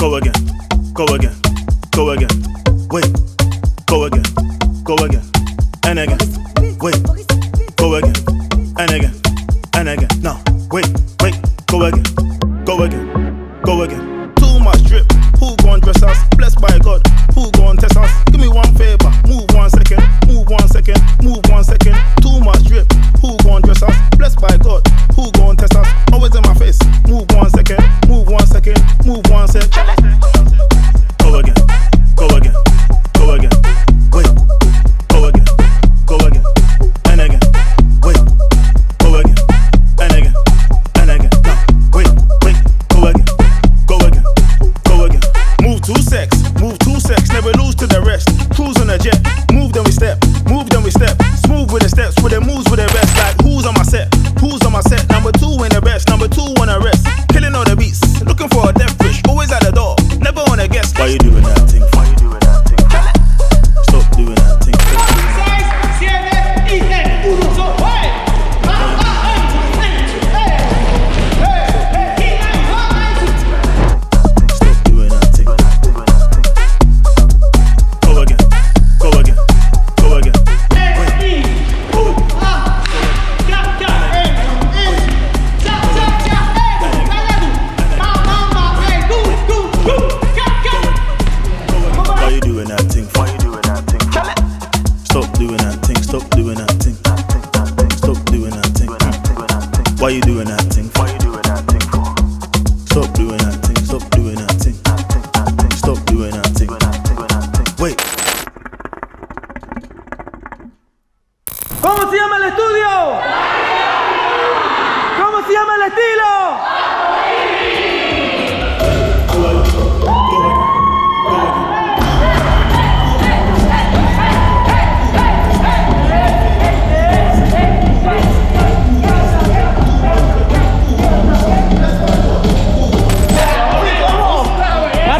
go again, go again, go again. Wait, go again, go again, and again. Wait, go again, and again, and again. No, wait, go again, go again, go again. Too much drip, who gon' dress us? Blessed by God, who gon' test us? Give me one favor, move 1 second, move 1 second, move 1 second. Too much drip, who gon' dress us? Blessed by God, who gon' test us? Always in my face, move 1 second, move 1 second, move 1 second. Go again, go again, go again. Wait, go again, go again, and again. Wait, go again, and again, and again. No, wait, go again, go again, go again. Move 2 secs, never lose to the rest. Cruise on a jet, move then we step, smooth with the steps, with the moves with the rest. Like who's on my set, who's on my set? Number 2 in the best, number 2 wanna rest. Killing all the beats, looking for a death wish, always at the door, never wanna guess. Why you doing that thing? Why you doing that thing? Stop doing that thing. 6, 7 y 10, 1, 2, Stop doing that thing. Go again, go again, go again. Why you doing that thing? Why you doing that thing? Stop doing that thing. Stop doing that thing. Stop doing that thing. Why you doing that thing? Why you doing that thing for? Stop doing that thing. Stop doing that thing. Stop doing that thing. Wait. ¿Cómo se llama el estudio? ¿Cómo se llama el estilo?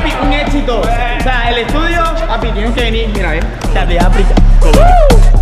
papi, un éxito. O sea, el estudio, papi, tienes que venir, mira, ven. Charly, África. Go again.